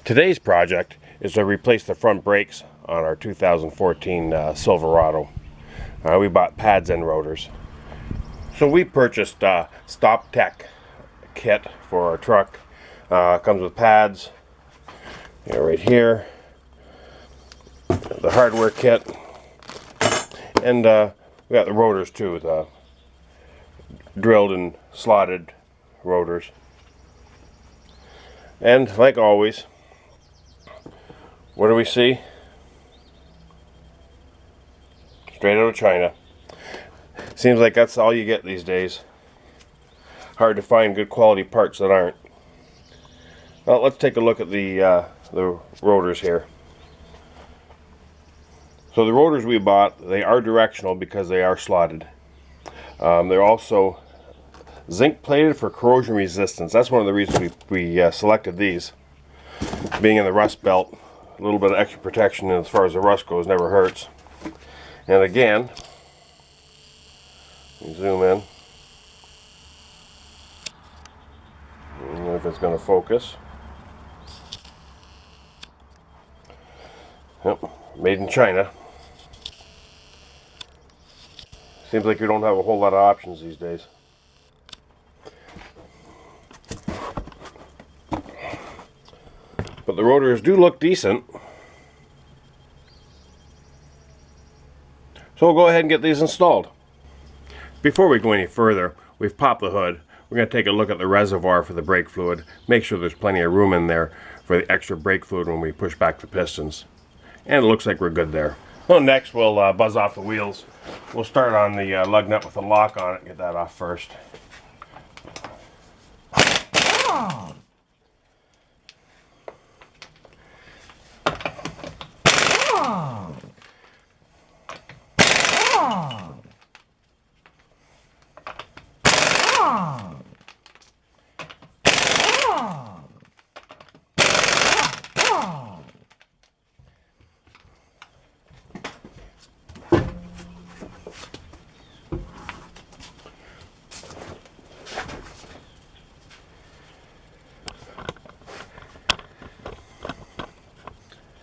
Today's project is to replace the front brakes on our 2014 Silverado. We bought pads and rotors. So we purchased a Stop Tech kit for our truck. Comes with pads, right here, the hardware kit, and we got the rotors too, the drilled and slotted rotors. And like always, what do we see? Straight out of China. Seems like that's all you get these days. Hard to find good quality parts that aren't. Well, let's take a look at the rotors here. So the rotors we bought, they are directional because they are slotted. They're also zinc plated for corrosion resistance. That's one of the reasons we selected these. Being in the rust belt, a little bit of extra protection as far as the rust goes never hurts. And again, zoom in. I don't know if it's going to focus. Yep, made in China. Seems like you don't have a whole lot of options these days. But the rotors do look decent. So we'll go ahead and get these installed. Before we go any further, we've popped the hood. We're going to take a look at the reservoir for the brake fluid. Make sure there's plenty of room in there for the extra brake fluid when we push back the pistons. And it looks like we're good there. Well, next we'll buzz off the wheels. We'll start on the lug nut with a lock on it. Get that off first.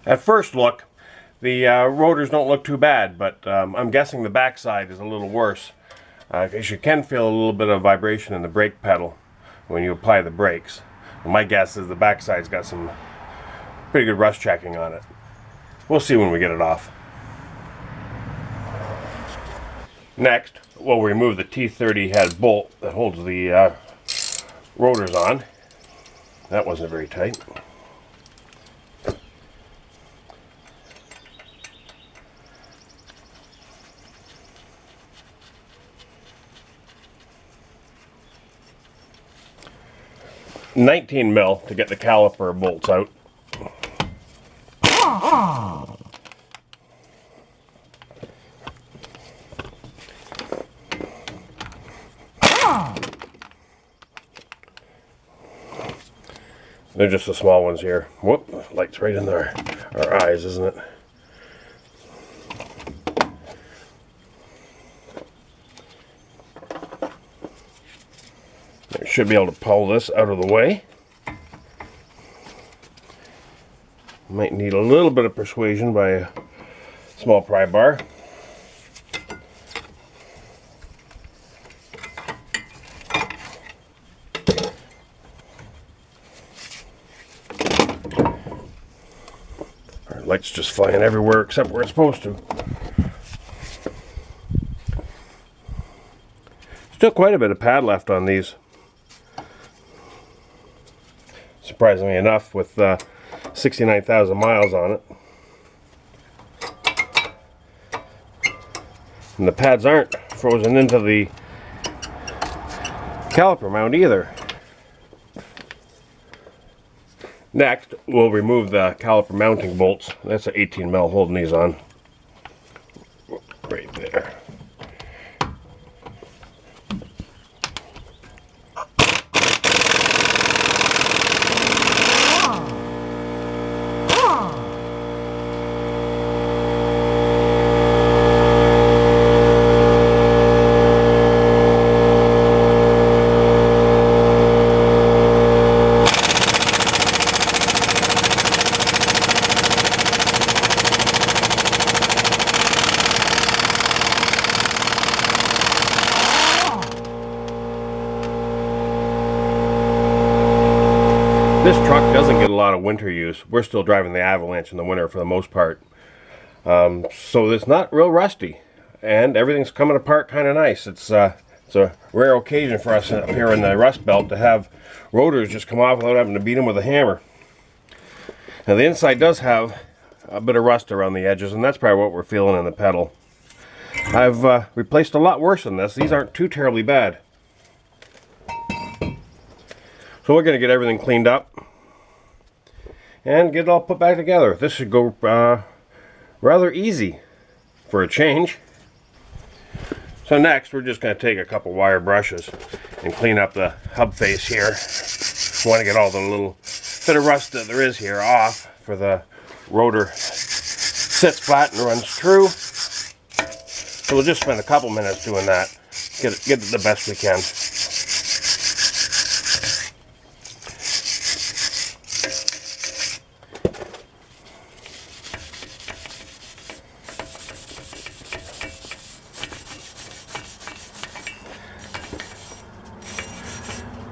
At first look, the rotors don't look too bad, but I'm guessing the backside is a little worse. Because you can feel a little bit of vibration in the brake pedal when you apply the brakes. And my guess is the backside's got some pretty good rust checking on it. We'll see when we get it off. Next, we'll remove the T30 head bolt that holds the rotors on. That wasn't very tight. $19 mil to get the caliper bolts out. They're just the small ones here. Whoop, light's right in our eyes, isn't it? Should be able to pull this out of the way. Might need a little bit of persuasion by a small pry bar. Our light's just flying everywhere except where it's supposed to. Still quite a bit of pad left on these. Surprisingly enough, with 69,000 miles on it. And the pads aren't frozen into the caliper mount either. Next, we'll remove the caliper mounting bolts. That's an 18 mil holding these on. Right there. This truck doesn't get a lot of winter use. We're still driving the Avalanche in the winter for the most part. So it's not real rusty. And everything's coming apart kind of nice. It's a rare occasion for us up here in the Rust Belt to have rotors just come off without having to beat them with a hammer. Now the inside does have a bit of rust around the edges, and that's probably what we're feeling in the pedal. I've replaced a lot worse than this. These aren't too terribly bad. So we're going to get everything cleaned up and get it all put back together. This should go rather easy for a change. So next we're just going to take a couple wire brushes and clean up the hub face here. We want to get all the little bit of rust that there is here off, for the rotor sits flat and runs true. So we'll just spend a couple minutes doing that. Get it the best we can.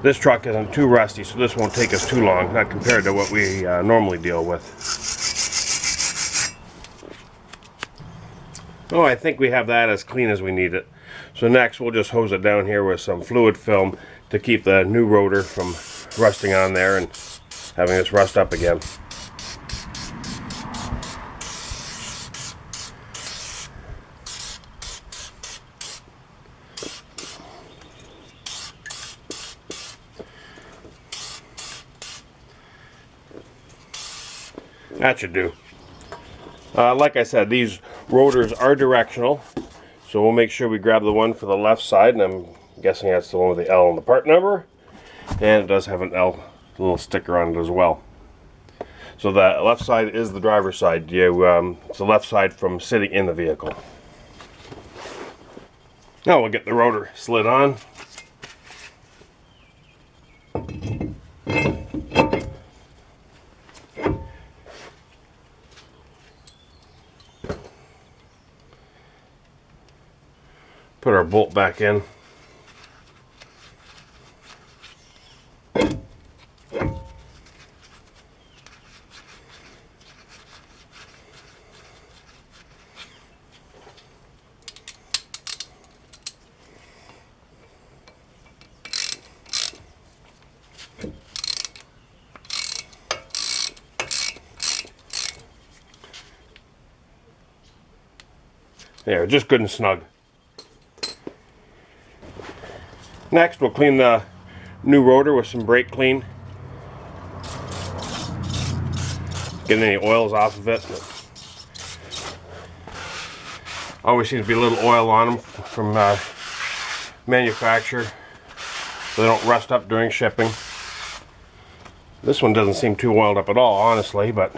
This truck isn't too rusty, so this won't take us too long, not compared to what we normally deal with. Oh, I think we have that as clean as we need it. So next we'll just hose it down here with some fluid film to keep the new rotor from rusting on there and having this rust up again. That should do. Like I said, these rotors are directional, so we'll make sure we grab the one for the left side, and I'm guessing that's the one with the L on the part number, and it does have an L little sticker on it as well. So the left side is the driver's side. It's the left side from sitting in the vehicle. Now we'll get the rotor slid on. Put our bolt back in. There, just good and snug. Next, we'll clean the new rotor with some brake clean. Get any oils off of it. Always seems to be a little oil on them from manufacturer, so they don't rust up during shipping. This one doesn't seem too oiled up at all, honestly, but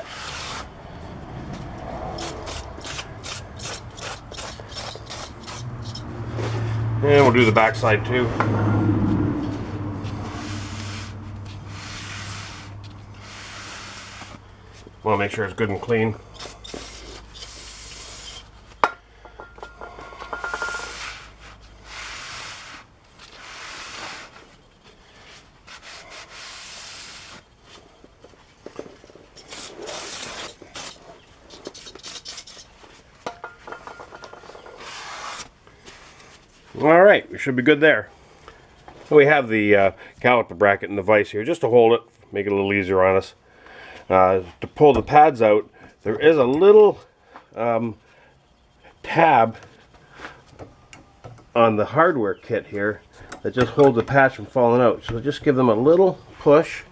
and we'll do the back side too. Want to make sure it's good and clean. Alright, we should be good there. So we have the caliper bracket and the vise here just to hold it, make it a little easier on us. To pull the pads out, there is a little tab on the hardware kit here that just holds the pads from falling out. So just give them a little push.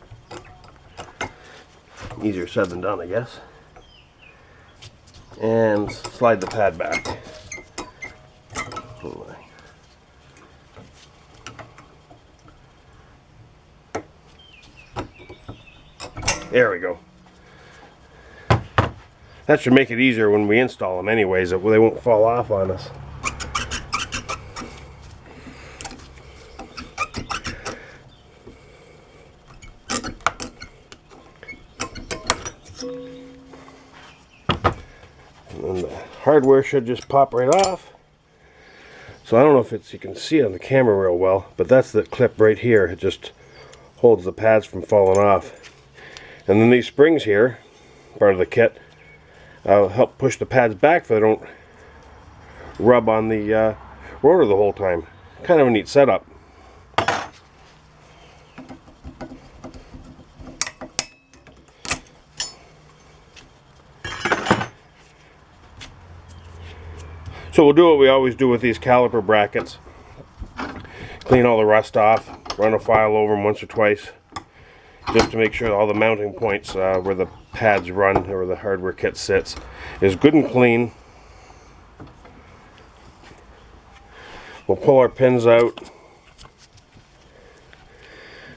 Easier said than done, I guess. And slide the pad back. There we go. That should make it easier when we install them anyways, they won't fall off on us. And then the hardware should just pop right off. So I don't know if you can see it on the camera real well, but that's the clip right here. It just holds the pads from falling off. And then these springs here, part of the kit, help push the pads back so they don't rub on the rotor the whole time. Kind of a neat setup. So we'll do what we always do with these caliper brackets. Clean all the rust off, run a file over them once or twice, just to make sure all the mounting points where the pads run, or the hardware kit sits, is good and clean. We'll pull our pins out,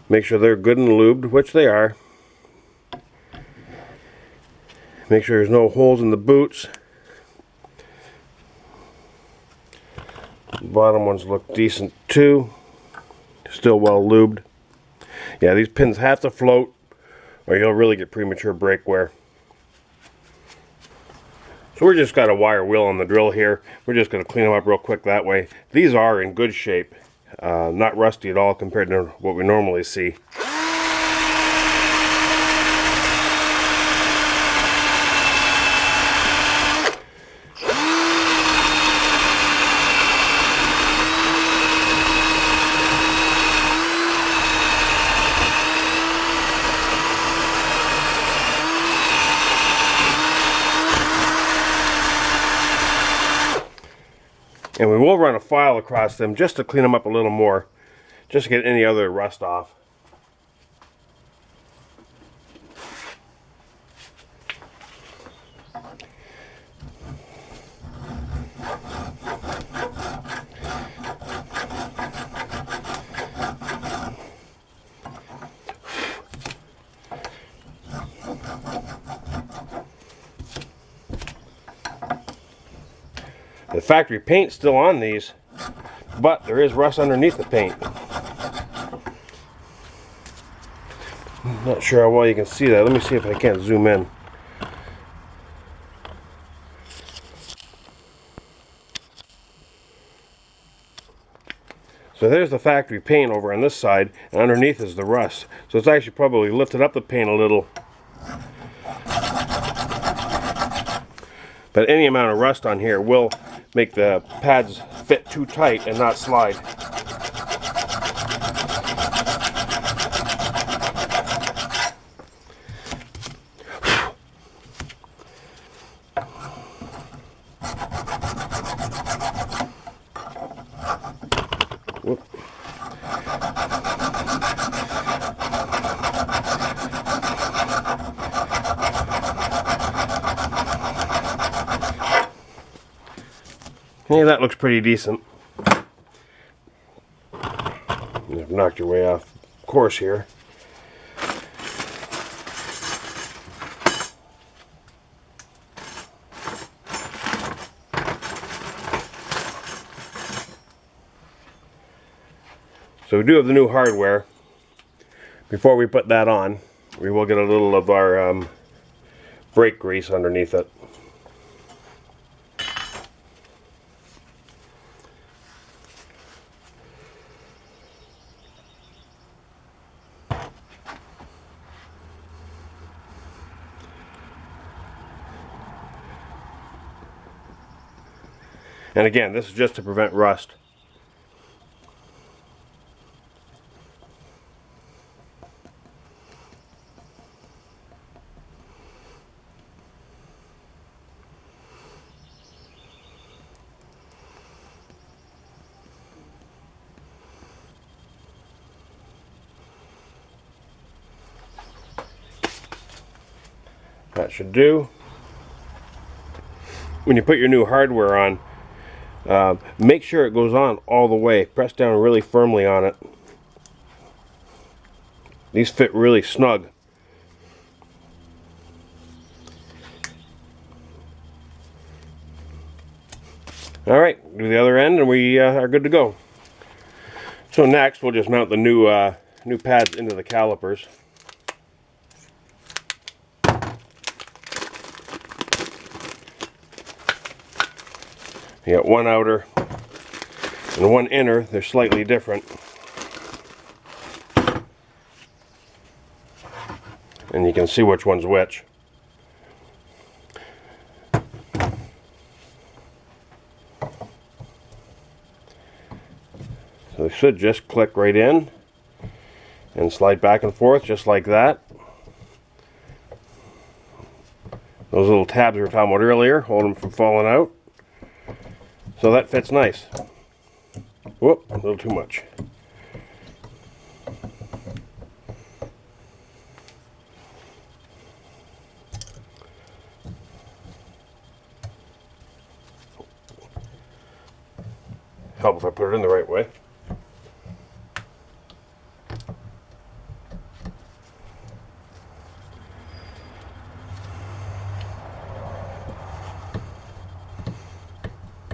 make sure they're good and lubed, which they are. Make sure there's no holes in the boots. The bottom ones look decent too, still well lubed. Yeah, these pins have to float or you'll really get premature brake wear. So we're just got a wire wheel on the drill here. We're just going to clean them up real quick that way. These are in good shape, not rusty at all compared to what we normally see. And we will run a file across them just to clean them up a little more, just to get any other rust off. The factory paint's still on these, but there is rust underneath the paint. I'm not sure how well you can see that. Let me see if I can't zoom in. So there's the factory paint over on this side, and underneath is the rust. So it's actually probably lifted up the paint a little. But any amount of rust on here will make the pads fit too tight and not slide. Whoop. Yeah, that looks pretty decent. You've knocked your way off course here. So we do have the new hardware. Before we put that on, we will get a little of our brake grease underneath it. And again, this is just to prevent rust. That should do. When you put your new hardware on, make sure it goes on all the way. Press down really firmly on it. These fit really snug. Alright, do the other end and we are good to go. So next we'll just mount the new pads into the calipers. You got one outer and one inner. They're slightly different. and you can see which one's which. So they should just click right in and slide back and forth just like that. Those little tabs we were talking about earlier hold them from falling out. So that fits nice. Whoop, a little too much. Help if I put it in the right way.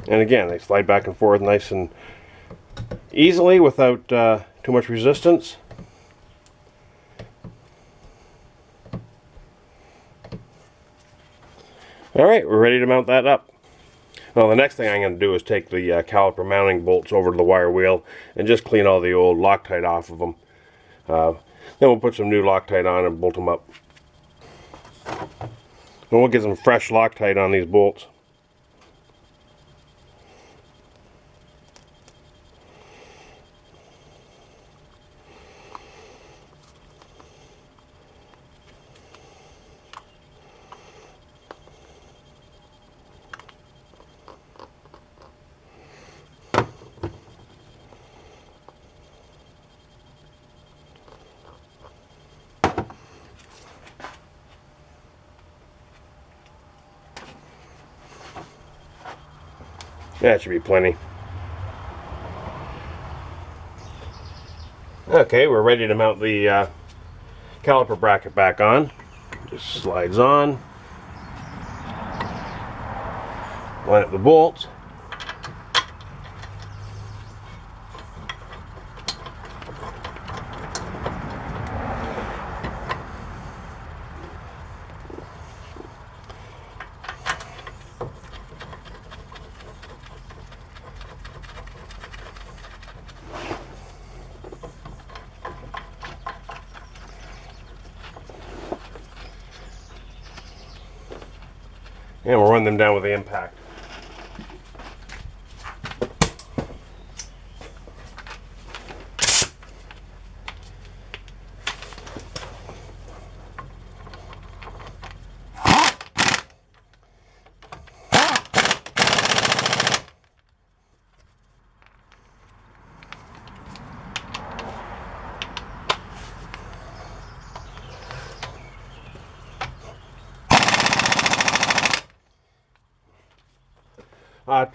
And again, they slide back and forth nice and easily without too much resistance. Alright, we're ready to mount that up. Well, the next thing I'm going to do is take the caliper mounting bolts over to the wire wheel and just clean all the old Loctite off of them. Then we'll put some new Loctite on and bolt them up. And we'll get some fresh Loctite on these bolts. That should be plenty. Okay, we're ready to mount the caliper bracket back on. Just slides on. Line up the bolts. And we'll run them down with the impact.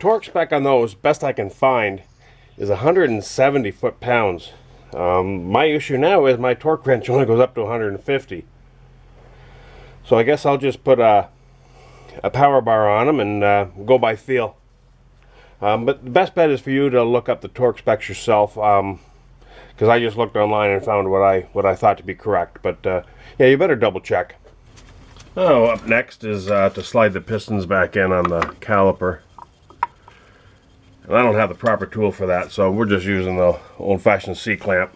Torque spec on those, best I can find, is 170 foot-pounds. My issue now is my torque wrench only goes up to 150. So I guess I'll just put a power bar on them and go by feel. But the best bet is for you to look up the torque specs yourself, because I just looked online and found what I thought to be correct. But yeah, you better double check. Oh, up next is to slide the pistons back in on the caliper. And I don't have the proper tool for that, so we're just using the old-fashioned C-clamp.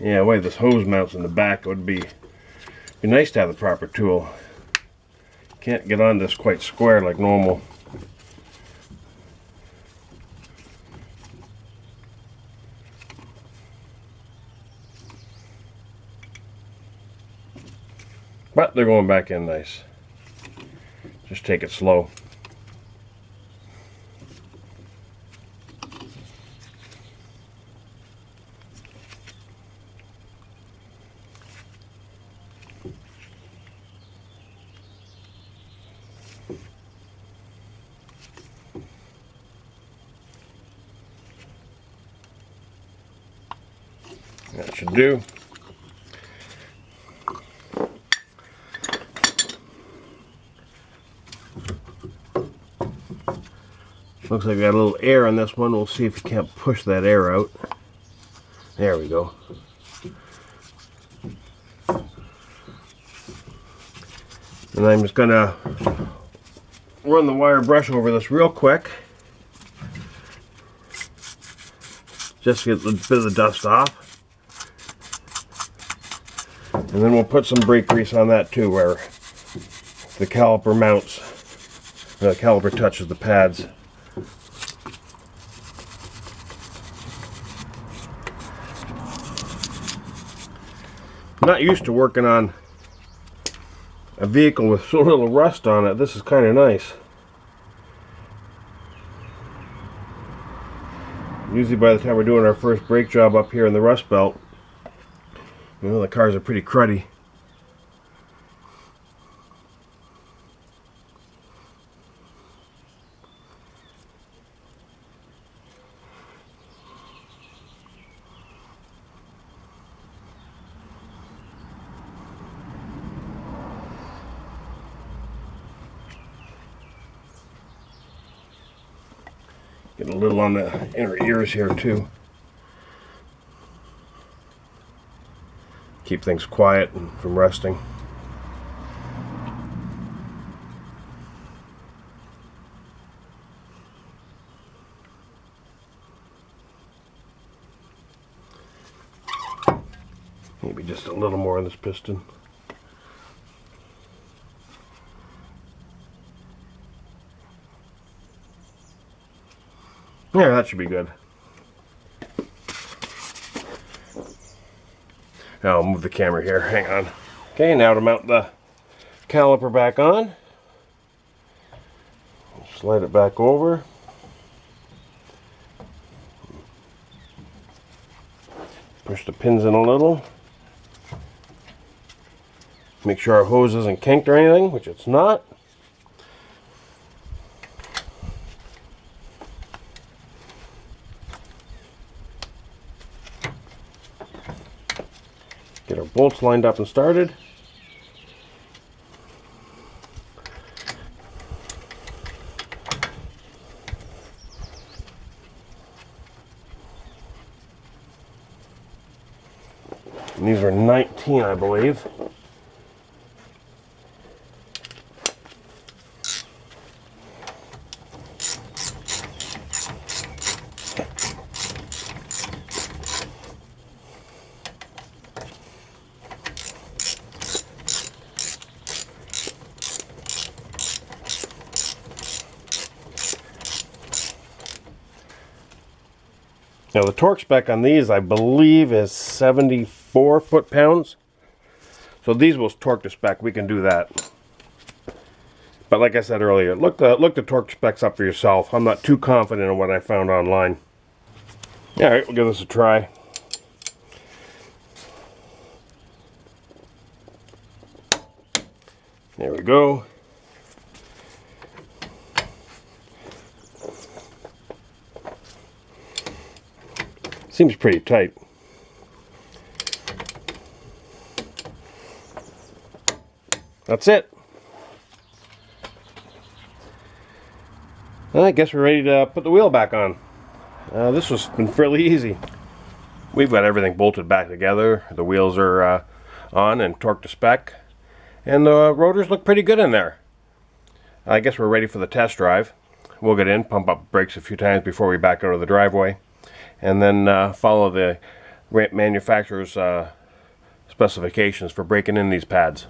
Yeah, the way this hose mounts in the back, it would be nice to have the proper tool. Can't get on this quite square like normal. But they're going back in nice. Just take it slow. That should do. Looks like I got a little air on this one. We'll see if you can't push that air out. There we go. And I'm just gonna run the wire brush over this real quick. just to get a bit of the dust off. And then we'll put some brake grease on that too, where the caliper mounts, the caliper touches the pads. I'm not used to working on a vehicle with so little rust on it. This is kind of nice. Usually by the time we're doing our first brake job up here in the Rust Belt, you know, the cars are pretty cruddy. Get a little on the inner ears here too. Keep things quiet and from rusting. Maybe just a little more on this piston. Yeah, that should be good. Now I'll move the camera here. Hang on. Okay, now to mount the caliper back on. Slide it back over. Push the pins in a little. Make sure our hose isn't kinked or anything, which it's not. Get our bolts lined up and started. And these are 19, I believe. Now the torque spec on these, I believe, is 74 foot-pounds. So these will torque to spec. We can do that. But like I said earlier, look the torque specs up for yourself. I'm not too confident in what I found online. All right, we'll give this a try. There we go. Seems pretty tight. That's it. I guess we're ready to put the wheel back on. This has been fairly easy. We've got everything bolted back together. The wheels are on and torqued to spec. And the rotors look pretty good in there. I guess we're ready for the test drive. We'll get in, pump up brakes a few times before we back out of the driveway. And then follow the manufacturer's specifications for breaking in these pads.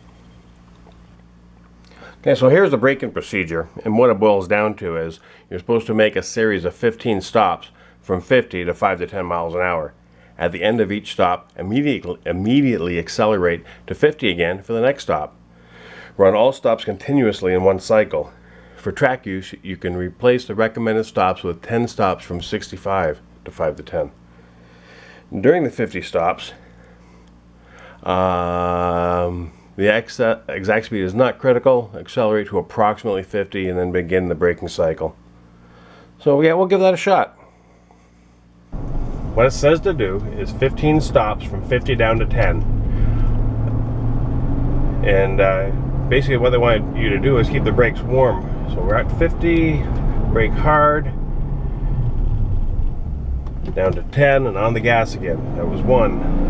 Okay, so here's the braking procedure, and what it boils down to is you're supposed to make a series of 15 stops from 50 to 5 to 10 miles an hour. At the end of each stop, immediately accelerate to 50 again for the next stop. Run all stops continuously in one cycle. For track use, you can replace the recommended stops with 10 stops from 65 to 5 to 10. During the 50 stops, the exact speed is not critical. Accelerate to approximately 50 and then begin the braking cycle. So yeah, we'll give that a shot. What it says to do is 15 stops from 50 down to 10. And basically what they want you to do is keep the brakes warm. So we're at 50, brake hard, down to 10 and on the gas again. That was 1.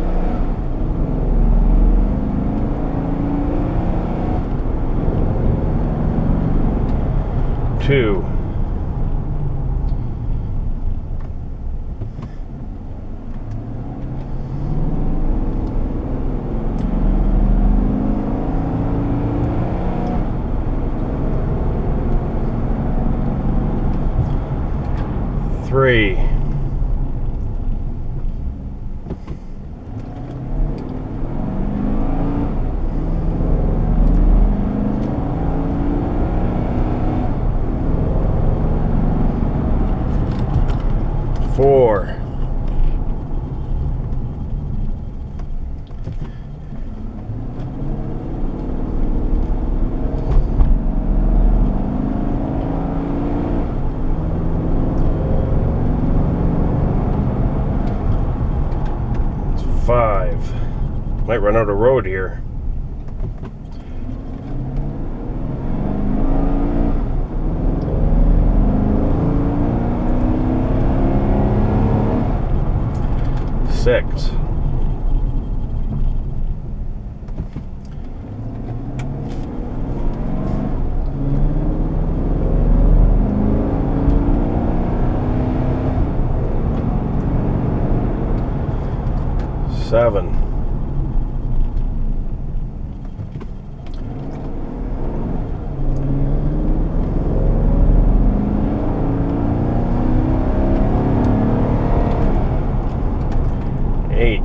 2. 5. Might run out of road here. 6. 7. 8.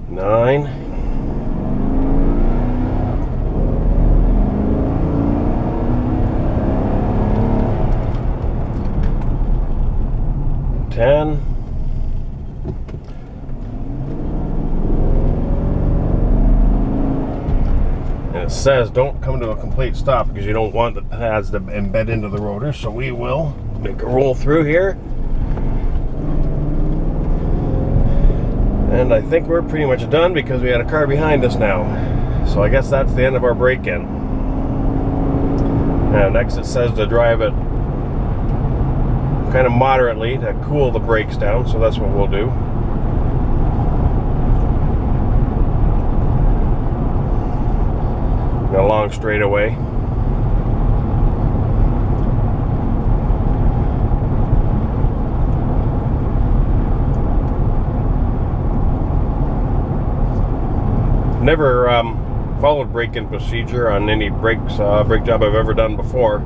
9. 10. 'And it says don't come to a complete stop because you don't want the pads to embed into the rotor, so we will make a roll through here. And I think we're pretty much done because we had a car behind us now. So I guess that's the end of our break-in. Now next it says to drive it kind of moderately to cool the brakes down, so that's what we'll do. Got a long straightaway. Never followed break-in procedure on any brake job I've ever done before.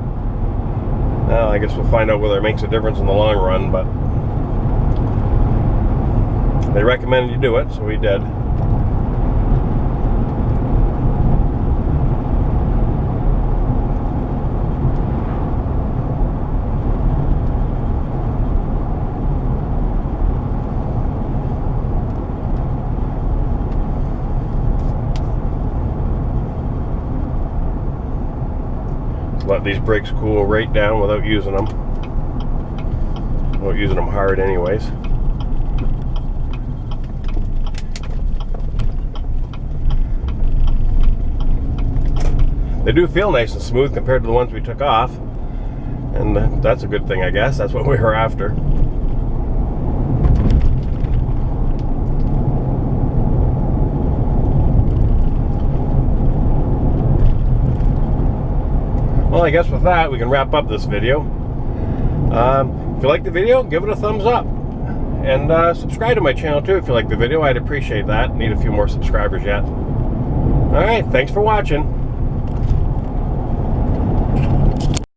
I guess we'll find out whether it makes a difference in the long run, but they recommended you do it, so we did. Let these brakes cool right down without using them. Without using them hard anyways. They do feel nice and smooth compared to the ones we took off. And that's a good thing, I guess. That's what we were after. Well, I guess with that, we can wrap up this video. If you like the video, give it a thumbs up. And subscribe to my channel, too, if you like the video. I'd appreciate that. Need a few more subscribers yet. All right, thanks for watching.